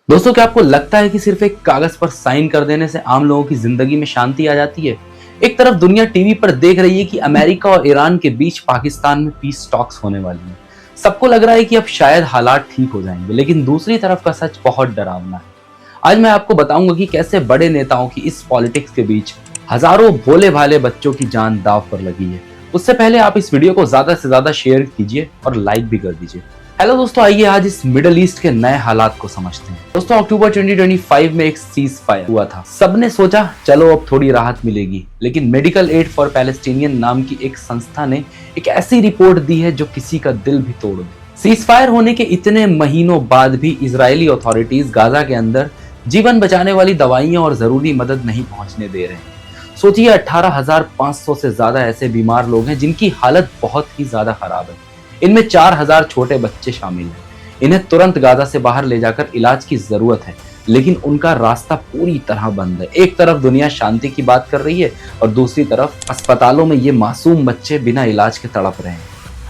दोस्तों, क्या आपको लगता है कि सिर्फ एक कागज पर साइन कर देने से आम लोगों की जिंदगी में शांति आ जाती है? एक तरफ दुनिया टीवी पर देख रही है कि अमेरिका और ईरान के बीच पाकिस्तान में पीस टॉक्स होने वाली हैं। सबको लग रहा है कि अब शायद हालात ठीक हो जाएंगे, लेकिन दूसरी तरफ का सच बहुत डरावना है। आज मैं आपको बताऊंगा कि कैसे बड़े नेताओं की इस पॉलिटिक्स के बीच हजारों भोले भाले बच्चों की जान दांव पर लगी है। उससे पहले आप इस वीडियो को ज्यादा से ज्यादा शेयर कीजिए और लाइक भी कर दीजिए। हेलो दोस्तों, आइए आज इस मिडल ईस्ट के नए हालात को समझते हैं। दोस्तों, अक्टूबर 2025 में एक सीज फायर हुआ था। सबने सोचा चलो अब थोड़ी राहत मिलेगी, लेकिन मेडिकल एड फॉर पैलेस्टीनियन नाम की एक संस्था ने एक ऐसी रिपोर्ट दी है जो किसी का दिल भी तोड़ दे। सीज फायर होने के इतने महीनों बाद भी इजरायली अथॉरिटीज गाजा के अंदर जीवन बचाने वाली दवाइयां और जरूरी मदद नहीं पहुंचने दे रहे हैं। सोचिए, 18,500 से ज्यादा ऐसे बीमार लोग हैं जिनकी हालत बहुत ही ज्यादा खराब है। इनमें 4,000 छोटे बच्चे शामिल हैं। इन्हें तुरंत गाजा से बाहर ले जाकर इलाज की जरूरत है, लेकिन उनका रास्ता पूरी तरह बंद है। एक तरफ दुनिया शांति की बात कर रही है और दूसरी तरफ अस्पतालों में ये मासूम बच्चे बिना इलाज के तड़प रहे हैं।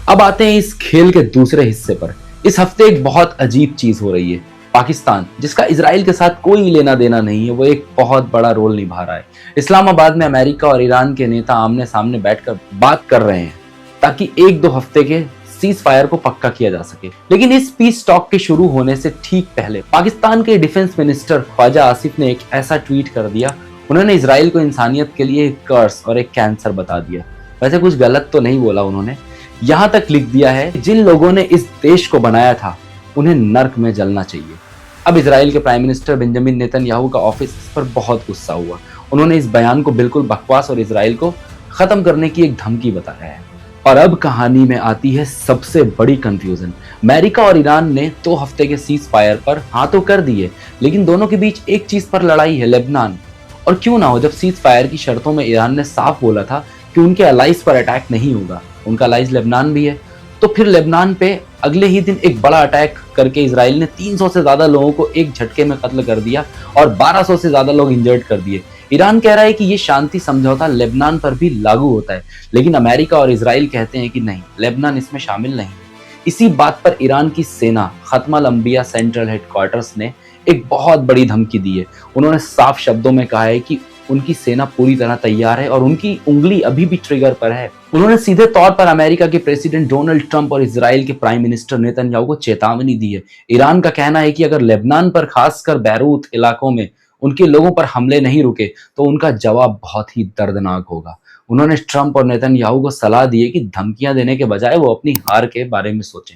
अब आते हैं इस खेल के दूसरे हिस्से पर। इस हफ्ते एक बहुत अजीब चीज हो रही है। पाकिस्तान, जिसका इजराइल के साथ कोई लेना देना नहीं है, वो एक बहुत बड़ा रोल निभा रहा है। इस्लामाबाद में अमेरिका और ईरान के नेता आमने सामने बैठकर बात कर रहे हैं ताकि एक दो हफ्ते के सीज फायर को पक्का किया जा सके। लेकिन इस पीस टॉक के शुरू होने से ठीक पहले पाकिस्तान के डिफेंस मिनिस्टर ख्वाजा आसिफ ने एक ऐसा ट्वीट कर दिया। उन्होंने इजराइल को इंसानियत के लिए एक कर्स और एक कैंसर बता दिया। वैसे कुछ गलत तो नहीं बोला उन्होंने, यहाँ तक लिख दिया है जिन लोगों ने इस देश को बनाया था उन्हें नर्क में जलना चाहिए। अब इजराइल के प्राइम मिनिस्टर बेंजामिन नेतन्याहू का ऑफिस इस पर बहुत गुस्सा हुआ। उन्होंने इस बयान को बिल्कुल बकवास और इजराइल को खत्म करने की एक धमकी बताया है। और अब कहानी में आती है सबसे बड़ी कंफ्यूजन। अमेरिका और ईरान ने 2 हफ्ते के सीज फायर पर हाँ तो कर दिए, लेकिन दोनों के बीच एक चीज पर लड़ाई है, लेबनान। और क्यों ना हो, जब सीज फायर की शर्तों में ईरान ने साफ बोला था कि उनके अलाइज पर अटैक नहीं होगा, उनका अलाइज लेबनान भी है, तो फिर लेबनान पे अगले ही दिन एक बड़ा अटैक करके इजराइल ने 300 से ज्यादा लोगों को एक झटके में कत्ल कर दिया और 1200 से ज्यादा लोग इंजर्ड कर दिए। ईरान कह रहा है कि ये शांति समझौता लेबनान पर भी लागू होता है, लेकिन अमेरिका और इजराइल कहते हैं कि नहीं, लेबनान इसमें शामिल नहीं। इसी बात पर ईरान की सेना खत्म अल अंबिया सेंट्रल हेडक्वार्टर्स ने एक बहुत बड़ी धमकी दी है। उन्होंने साफ शब्दों में कहा है कि उनकी सेना पूरी तरह तैयार है और उनकी उंगली अभी भी ट्रिगर पर है। उन्होंने सीधे तौर पर अमेरिका के प्रेसिडेंट डोनाल्ड ट्रंप और इजराइल के प्राइम मिनिस्टर नेतन्याहू को चेतावनी दी है। ईरान का कहना है कि अगर लेबनान पर, खासकर बैरूत इलाकों में उनके लोगों पर हमले नहीं रुके तो उनका जवाब बहुत ही दर्दनाक होगा। उन्होंने ट्रंप और नेतन्याहू को सलाह दी है कि धमकियां देने के बजाय वो अपनी हार के बारे में सोचें।